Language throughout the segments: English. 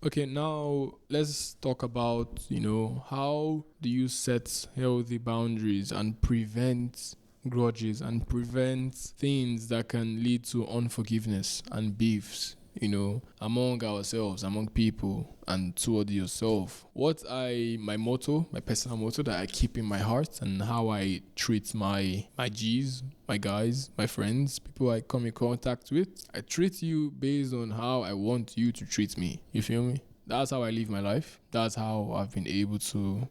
Okay, now let's talk about, how do you set healthy boundaries and prevent grudges and prevent things that can lead to unforgiveness and beefs, among ourselves, among people, and toward yourself. My motto, my personal motto that I keep in my heart, and how I treat my G's, my guys, my friends, people I come in contact with. I treat you based on how I want you to treat me. You feel me? That's how I live my life. That's how I've been able to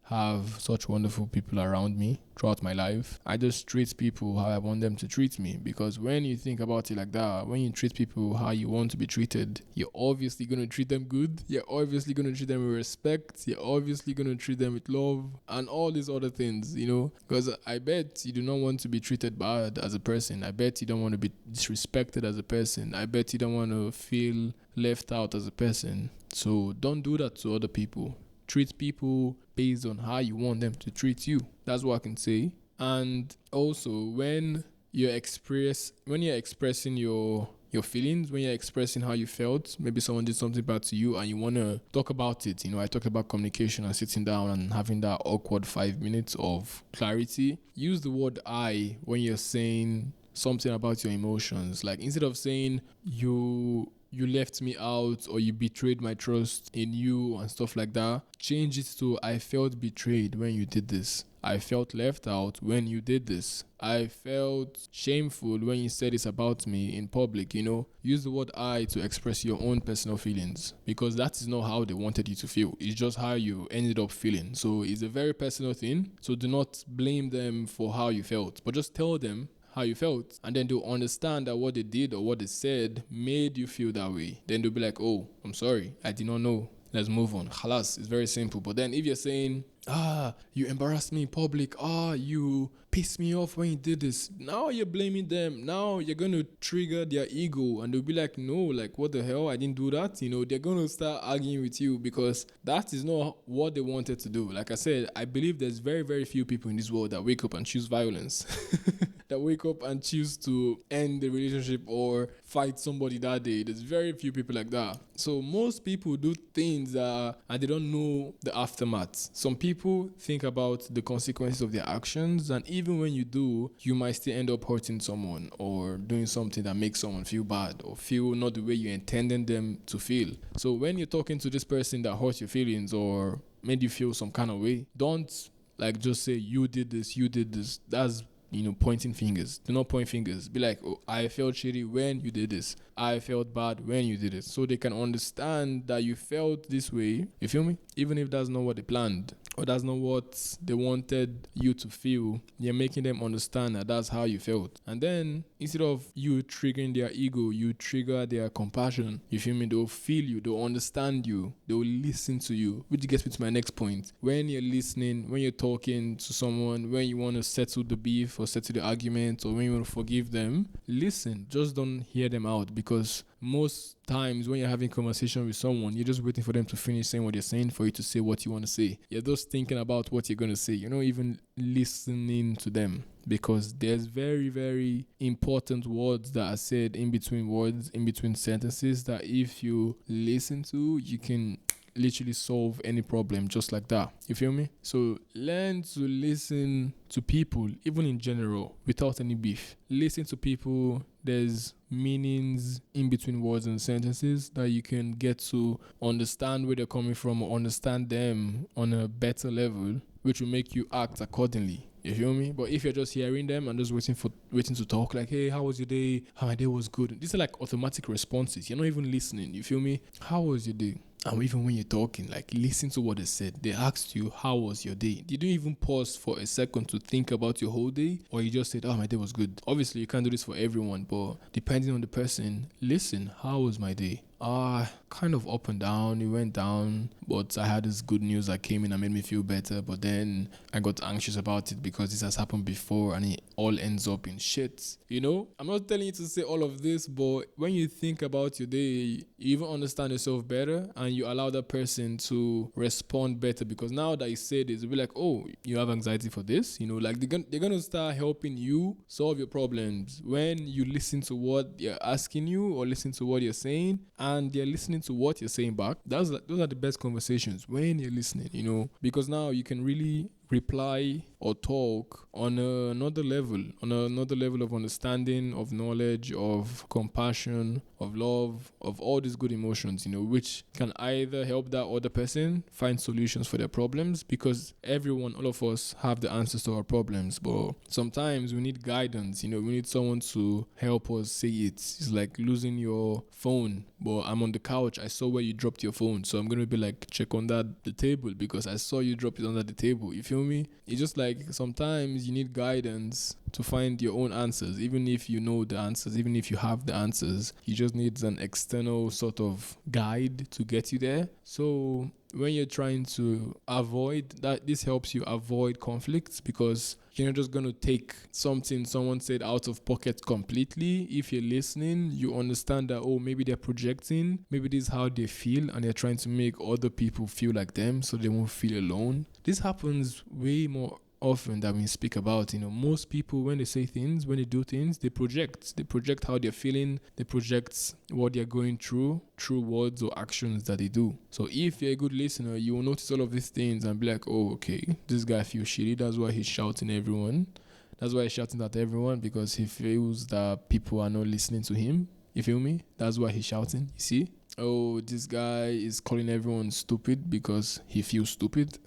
have such wonderful people around me throughout my life. I just treat people how I want them to treat me, because when you think about it like that, when you treat people how you want to be treated, you're obviously going to treat them good. You're obviously going to treat them with respect. You're obviously going to treat them with love and all these other things, because I bet you do not want to be treated bad as a person. I bet you don't want to be disrespected as a person. I bet you don't want to feel left out as a person. So don't do that to other people. Treat people based on how you want them to treat you. That's what I can say. And also, when you're expressing your feelings, when you're expressing how you felt, maybe someone did something bad to you and you want to talk about it. I talked about communication and sitting down and having that awkward 5 minutes of clarity. Use the word I when you're saying something about your emotions. Like, instead of saying you left me out or you betrayed my trust in you and stuff like that, change it to I felt betrayed when you did this. I felt left out when you did this. I felt shameful when you said this about me in public. Use the word I to express your own personal feelings, because that is not how they wanted you to feel. It's just how you ended up feeling. So it's a very personal thing. So do not blame them for how you felt, but just tell them how you felt, and then they'll understand that what they did or what they said made you feel that way. Then they'll be like, oh, I'm sorry, I did not know, let's move on. Khalas, it's very simple. But then if you're saying, you embarrassed me in public, you pissed me off when you did this, now you're blaming them. Now you're going to trigger their ego, and they'll be like, no, like, what the hell, I didn't do that. They're going to start arguing with you, because that is not what they wanted to do. Like I said, I believe there's very, very few people in this world that wake up and choose violence. That wake up and choose to end the relationship or fight somebody that day. There's very few people like that. So most people do things and they don't know the aftermath. Some people think about the consequences of their actions, and even when you do, you might still end up hurting someone or doing something that makes someone feel bad or feel not the way you intended them to feel. So when you're talking to this person that hurt your feelings or made you feel some kind of way, don't just say you did this. That's pointing fingers. Do not point fingers. Be like, oh, I felt shitty when you did this. I felt bad when you did it. So they can understand that you felt this way. You feel me? Even if that's not what they planned or that's not what they wanted you to feel, you're making them understand that that's how you felt. And then instead of you triggering their ego, you trigger their compassion. You feel me? They'll feel you. They'll understand you. They'll listen to you. Which gets me to my next point. When you're listening, when you're talking to someone, when you want to settle the beef or settle the argument, or when you want to forgive them, listen. Just don't hear them out, because most times when you're having a conversation with someone, you're just waiting for them to finish saying what they're saying for you to say what you want to say. You're just thinking about what you're going to say. You're not even listening to them, because there's very, very important words that are said in between words, in between sentences, that if you listen to, you can literally solve any problem just like that. You feel me? So learn to listen to people, even in general, without any beef. Listen to people. There's meanings in between words and sentences that you can get to understand where they're coming from, or understand them on a better level, which will make you act accordingly. You feel me? But if you're just hearing them and just waiting to talk, like, hey, how was your day? How my day was good. These are like automatic responses. You're not even listening. You feel me? How was your day? And even when you're talking, listen to what they said. They asked you, how was your day? Did you even pause for a second to think about your whole day? Or you just said, oh, my day was good? Obviously, you can't do this for everyone, but depending on the person, listen, how was my day? Kind of up and down. It went down, but I had this good news that came in and made me feel better. But then I got anxious about it because this has happened before and it all ends up in shit. I'm not telling you to say all of this, but when you think about your day, you even understand yourself better and and you allow that person to respond better, because now that you said this, they'll be like, oh, you have anxiety for this, like they're gonna start helping you solve your problems when you listen to what they're asking you or listen to what you're saying, and they're listening to what you're saying back. Those are the best conversations, when you're listening, because now you can really reply or talk on another level of understanding, of knowledge, of compassion, of love, of all these good emotions, which can either help that other person find solutions for their problems, because all of us have the answers to our problems, but sometimes we need guidance, we need someone to help us say it. It's like losing your phone, but I'm on the couch, I saw where you dropped your phone, so I'm going to be like, check on the table because I saw you drop it under the table. You feel me? It's just like sometimes you need guidance to find your own answers, even if you know the answers, even if you have the answers, you just need an external sort of guide to get you there. So when you're trying to avoid that, this helps you avoid conflicts, because you're not just going to take something someone said out of pocket completely. If you're listening, you understand that, oh, maybe they're projecting, maybe this is how they feel, and they're trying to make other people feel like them so they won't feel alone. This happens way more often that we speak about. Most people, when they say things, when they do things, they project how they're feeling, they project what they're going through words or actions that they do. So if you're a good listener, you will notice all of these things and be like, oh, okay, this guy feels shitty, that's why he's shouting at everyone, because he feels that people are not listening to him. You feel me? That's why he's shouting, you see? Oh, this guy is calling everyone stupid because he feels stupid.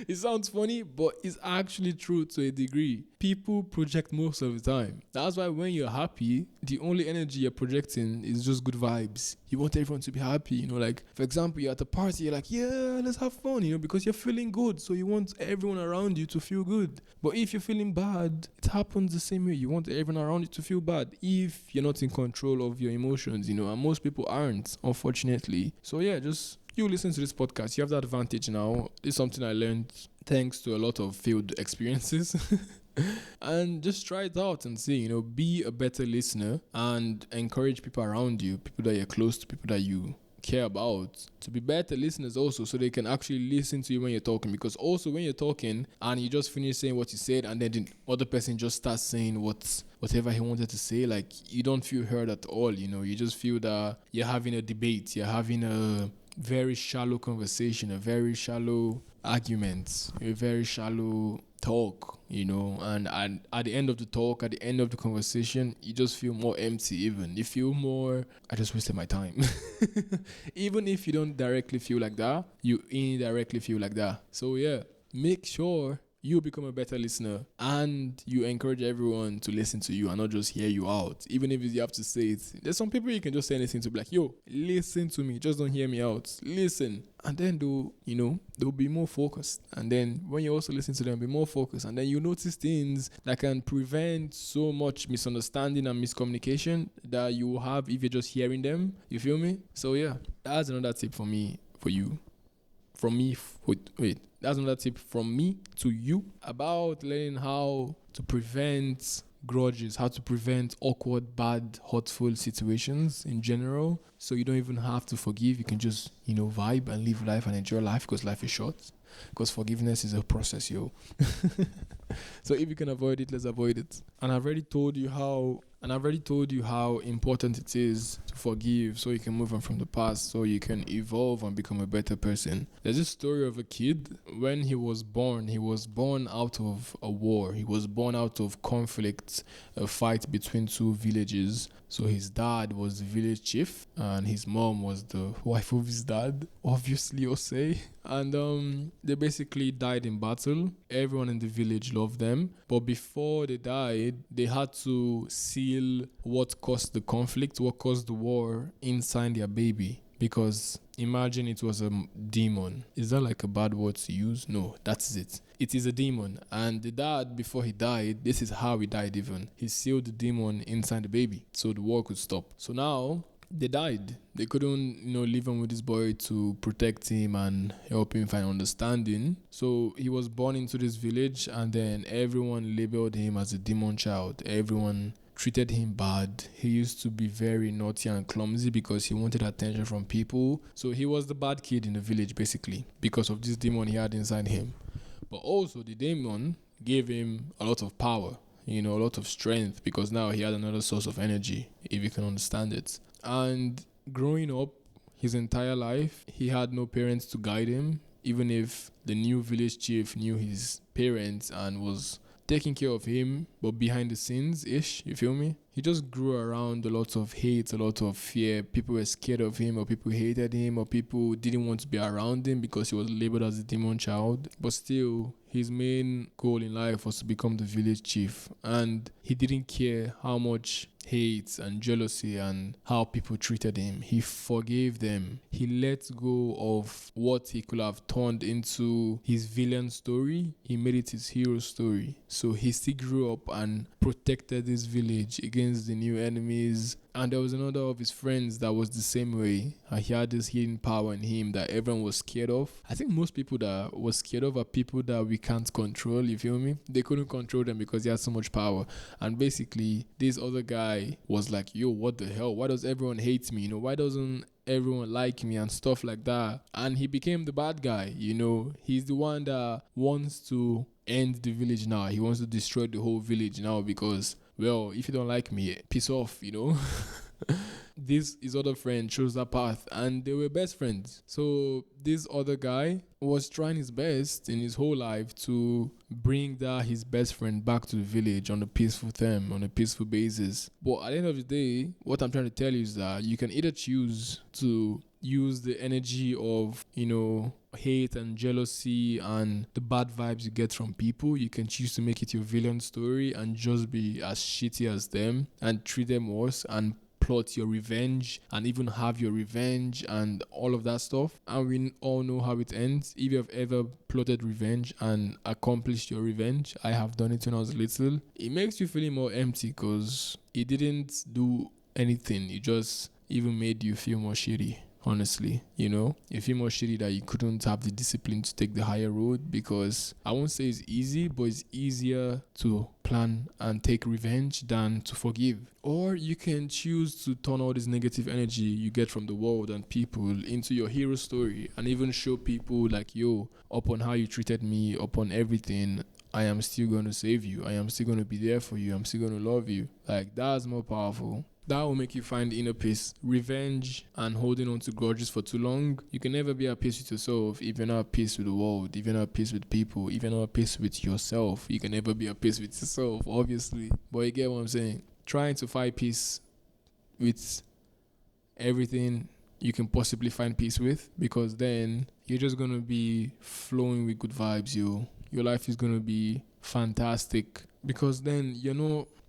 It sounds funny, but it's actually true to a degree. People project most of the time. That's why when you're happy, the only energy you're projecting is just good vibes. You want everyone to be happy, like, for example, you're at a party, you're like, yeah, let's have fun, because you're feeling good, so you want everyone around you to feel good. But if you're feeling bad, it happens the same way. You want everyone around you to feel bad if you're not in control of your emotions, and most people aren't, unfortunately. So yeah, just you listen to this podcast, you have that advantage now. It's something I learned thanks to a lot of field experiences. And just try it out and see, be a better listener and encourage people around you, people that you're close to, people that you care about, to be better listeners also, so they can actually listen to you when you're talking. Because also when you're talking and you just finish saying what you said and then the other person just starts saying whatever he wanted to say, like, you don't feel heard at all. You just feel that you're having a debate, you're having a very shallow conversation, a very shallow argument, a very shallow talk, and at the end of the talk, at the end of the conversation, you just feel more empty. Even you feel more, I just wasted my time. Even if you don't directly feel like that, you indirectly feel like that. So yeah, make sure you become a better listener and you encourage everyone to listen to you and not just hear you out. Even if you have to say it, there's some people you can just say anything to, be like, yo, listen to me, just don't hear me out, listen. And then they'll be more focused. And then when you also listen to them, be more focused. And then you notice things that can prevent so much misunderstanding and miscommunication that you have if you're just hearing them. You feel me? So yeah, that's another tip for you. That's another tip from me to you about learning how to prevent grudges, how to prevent awkward, bad, hurtful situations in general. So you don't even have to forgive. You can just, vibe and live life and enjoy life, because life is short. Because forgiveness is a process, yo. So if you can avoid it, let's avoid it. And I've already told you how important it is to forgive, so you can move on from the past, so you can evolve and become a better person. There's this story of a kid. When he was born out of a war. He was born out of conflict, a fight between two villages. So his dad was the village chief and his mom was the wife of his dad, obviously, you'll say. And they basically died in battle. Everyone in the village loved them. But before they died, they had to seal what caused the conflict, what caused the war inside their baby. Because imagine it was a demon. Is that like a bad word to use? No, that's it. It is a demon. And the dad, before he died, this is how he died even. He sealed the demon inside the baby so the war could stop. So now they died. They couldn't, live on with this boy to protect him and help him find understanding. So he was born into this village and then everyone labeled him as a demon child. Everyone treated him bad. He used to be very naughty and clumsy because he wanted attention from people. So he was the bad kid in the village, basically, because of this demon he had inside him. But also, the demon gave him a lot of power, a lot of strength, because now he had another source of energy, if you can understand it. And growing up, his entire life, he had no parents to guide him, even if the new village chief knew his parents and was taking care of him, but behind the scenes ish, you feel me? He just grew around a lot of hate, a lot of fear. People were scared of him, or people hated him, or people didn't want to be around him because he was labeled as a demon child. But still, his main goal in life was to become the village chief, and he didn't care how much hate and jealousy and how people treated him. He forgave them. He let go of what he could have turned into his villain story. He made it his hero story. So he still grew up and protected his village against the new enemies. And there was another of his friends that was the same way. He had this hidden power in him that everyone was scared of. I think most people that was scared of are people that we can't control, you feel me? They couldn't control them because he had so much power. And basically, this other guy was like, yo, what the hell? Why does everyone hate me? Why doesn't everyone like me and stuff like that? And he became the bad guy, He's the one that wants to end the village now. He wants to destroy the whole village now because, well, if you don't like me, piss off, This his other friend chose that path and they were best friends. So this other guy was trying his best in his whole life to bring his best friend back to the village on a peaceful term, on a peaceful basis. But at the end of the day, what I'm trying to tell you is that you can either choose to use the energy of, hate and jealousy and the bad vibes you get from people. You can choose to make it your villain story and just be as shitty as them and treat them worse and plot your revenge and even have your revenge and all of that stuff. And we all know how it ends. If you have ever plotted revenge and accomplished your revenge, I have done it when I was little, it makes you feel more empty because it didn't do anything. It just even made you feel more shitty. Honestly, you feel more shitty that you couldn't have the discipline to take the higher road, because I won't say it's easy, but it's easier to plan and take revenge than to forgive. Or you can choose to turn all this negative energy you get from the world and people into your hero story and even show people like, yo, upon how you treated me, upon everything, I am still going to save you. I am still going to be there for you. I'm still going to love you. Like, that's more powerful. That will make you find inner peace. Revenge and holding on to grudges for too long, you can never be at peace with yourself if you're not at peace with the world, if you're not at peace with people, if you're not at peace with yourself. You can never be at peace with yourself, obviously. But you get what I'm saying? Trying to find peace with everything you can possibly find peace with, because then you're just going to be flowing with good vibes, yo. Your life is going to be fantastic, because then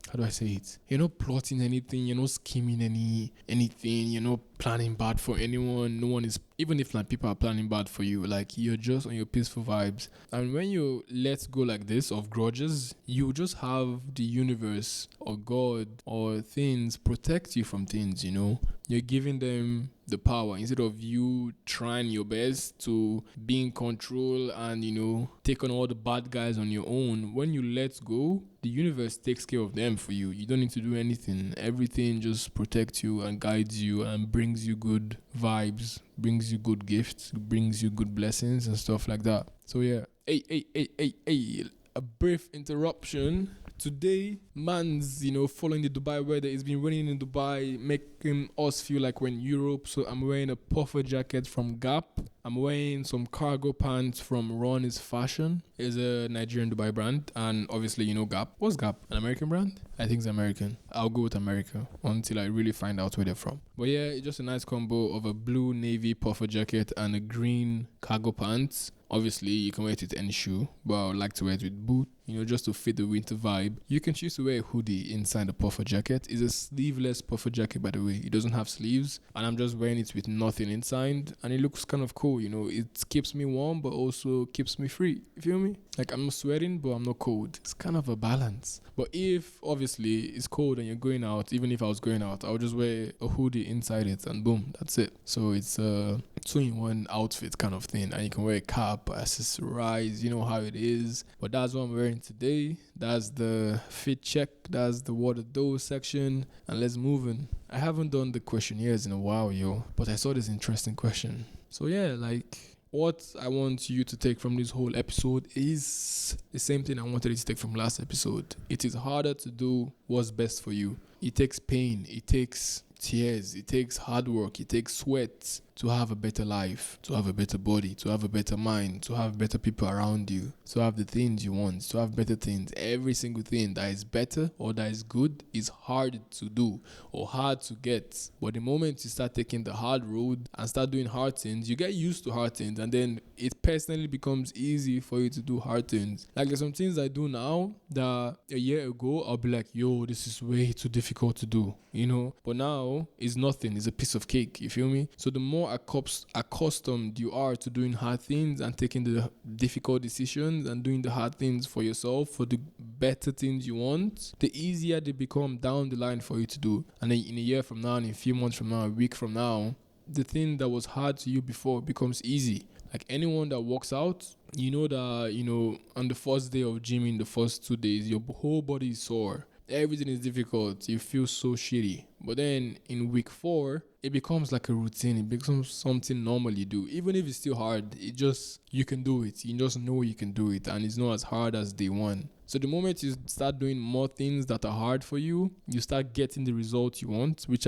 how do I say it? You're not plotting anything, you're not scheming anything, you're not planning bad for anyone. No one is, even if people are planning bad for you, you're just on your peaceful vibes. And when you let go like this of grudges, you just have the universe or God or things protect you from things, You're giving them the power instead of you trying your best to be in control and, take on all the bad guys on your own. When you let go, the universe takes care of them for you. You don't need to do anything. Everything just protects you and guides you and brings you good vibes, brings you good gifts, brings you good blessings and stuff like that. So yeah, hey, a brief interruption. Today, man's, following the Dubai weather. It's been raining in Dubai, making us feel like we're in Europe. So I'm wearing a puffer jacket from Gap. I'm wearing some cargo pants from Ron is Fashion. It's a Nigerian Dubai brand. And obviously, Gap. What's Gap? An American brand? I think it's American. I'll go with America until I really find out where they're from. But yeah, it's just a nice combo of a blue navy puffer jacket and a green cargo pants. Obviously, you can wear it with any shoe, but I would like to wear it with boot, just to fit the winter vibe. You can choose to wear a hoodie inside the puffer jacket. It's a sleeveless puffer jacket, by the way. It doesn't have sleeves, and I'm just wearing it with nothing inside, and it looks kind of cool, It keeps me warm, but also keeps me free. You feel me? me? Like, I'm not sweating, but I'm not cold. It's kind of a balance. But if obviously it's cold and you're going out, even if I was going out, I would just wear a hoodie inside it and boom, that's it. So it's a 2-in-1 outfit kind of thing. And you can wear a cap, accessorize, you know how it is. But that's what I'm wearing today. That's the fit check. That's the what are those section. And let's move in. I haven't done the questionnaires in a while, yo. But I saw this interesting question. So yeah, like, what I want you to take from this whole episode is the same thing I wanted you to take from last episode. It is harder to do what's best for you. It takes pain. It takes tears. It takes hard work. It takes sweat to have a better life, to have a better body, to have a better mind, to have better people around you, to have the things you want, to have better things. Every single thing that is better or that is good is hard to do or hard to get. But the moment you start taking the hard road and start doing hard things, you get used to hard things, and then it personally becomes easy for you to do hard things. Like, there's some things I do now that a year ago I'll be like, yo, this is way too difficult to do, you know? But now it's nothing. It's a piece of cake, you feel me? So the more accustomed you are to doing hard things and taking the difficult decisions and doing the hard things for yourself, for the better things you want, the easier they become down the line for you to do. And then in a year from now, in a few months from now, a week from now, the thing that was hard to you before becomes easy. Like, anyone that walks out, you know that, you know, on the first day of gymming, the first 2 days, your whole body is sore. Everything is difficult. You feel so shitty. But then in week 4, it becomes like a routine. It becomes something normal you do. Even if it's still hard, you can do it. You just know you can do it. And it's not as hard as day 1. So the moment you start doing more things that are hard for you, you start getting the results you want, which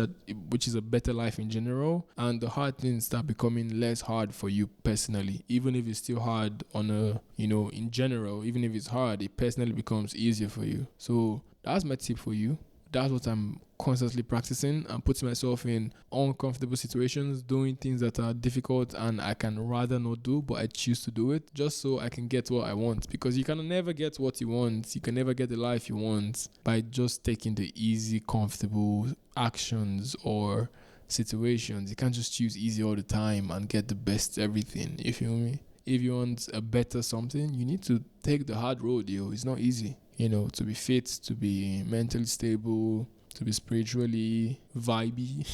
is a better life in general. And the hard things start becoming less hard for you personally. Even if it's still hard in general, even if it's hard, it personally becomes easier for you. So that's my tip for you. That's what I'm constantly practicing. I'm putting myself in uncomfortable situations, doing things that are difficult and I can rather not do, but I choose to do it just so I can get what I want. Because you can never get what you want. You can never get the life you want by just taking the easy, comfortable actions or situations. You can't just choose easy all the time and get the best everything. You feel me? If you want a better something, you need to take the hard road, yo. It's not easy. You know, to be fit, to be mentally stable, to be spiritually vibey,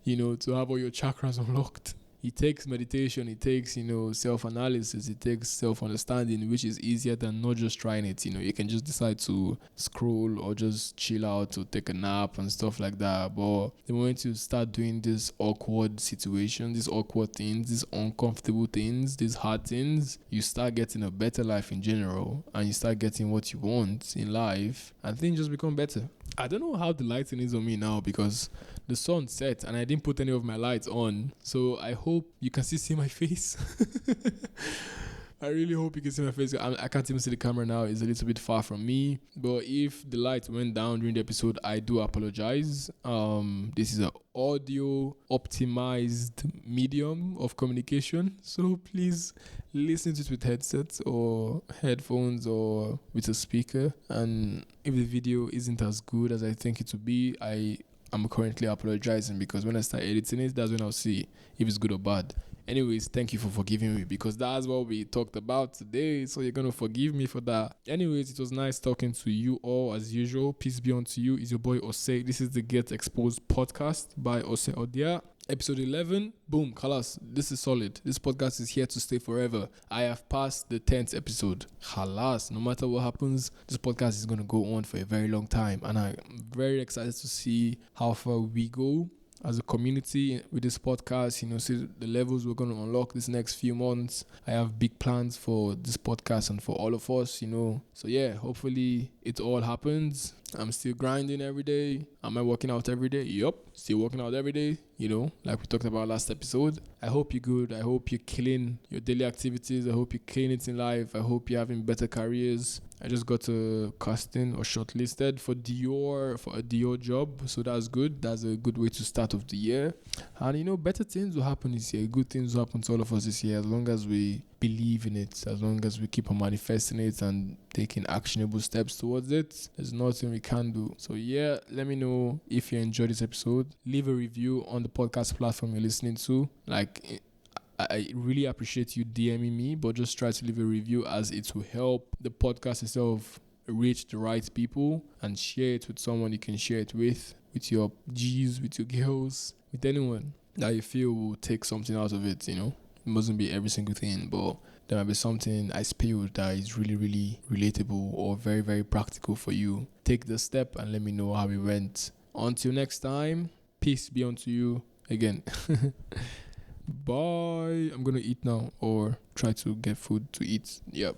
you know, to have all your chakras unlocked. It takes meditation, it takes, self-analysis, it takes self-understanding, which is easier than not just trying it. You know, you can just decide to scroll or just chill out or take a nap and stuff like that. But the moment you start doing these awkward situations, these awkward things, these uncomfortable things, these hard things, you start getting a better life in general and you start getting what you want in life and things just become better. I don't know how the lighting is on me now because the sun set and I didn't put any of my lights on. So I hope you can still see my face. I really hope you can see my face. I can't even see the camera now. It's a little bit far from me. But if the light went down during the episode, I do apologize. This is an audio optimized medium of communication. So please listen to it with headsets or headphones or with a speaker. And if the video isn't as good as I think it would be, I'm currently apologizing because when I start editing it, that's when I'll see if it's good or bad. Anyways, thank you for forgiving me because that's what we talked about today. So you're going to forgive me for that. Anyways, it was nice talking to you all as usual. Peace be unto you. It's your boy Ose. This is the Get Exposed podcast by Ose Odia. Episode 11, boom, khalas. This is solid. This podcast is here to stay forever. I have passed the 10th episode. Khalas. No matter what happens, this podcast is going to go on for a very long time. And I'm very excited to see how far we go as a community with this podcast, see the levels we're going to unlock this next few months. I have big plans for this podcast and for all of us, So yeah, hopefully it all happens. I'm still grinding every day. Am I working out every day? Yup, still working out every day, like we talked about last episode. I hope you're good. I hope you're killing your daily activities. I hope you're killing it in life. I hope you're having better careers. I just got a casting or shortlisted for a Dior job. So that's good. That's a good way to start off the year. And better things will happen this year. Good things will happen to all of us this year as long as we believe in it, as long as we keep on manifesting it and taking actionable steps towards it. There's nothing we can do. So yeah, let me know if you enjoyed this episode. Leave a review on the podcast platform you're listening to. Like, I really appreciate you DMing me, but just try to leave a review, as it will help the podcast itself reach the right people, and share it with someone you can share it with your G's, with your girls, with anyone that you feel will take something out of it, It mustn't be every single thing, but there might be something I spilled that is really, really relatable or very, very practical for you. Take the step and let me know how it went. Until next time, peace be unto you again. Bye. I'm gonna eat now, or try to get food to eat. Yep.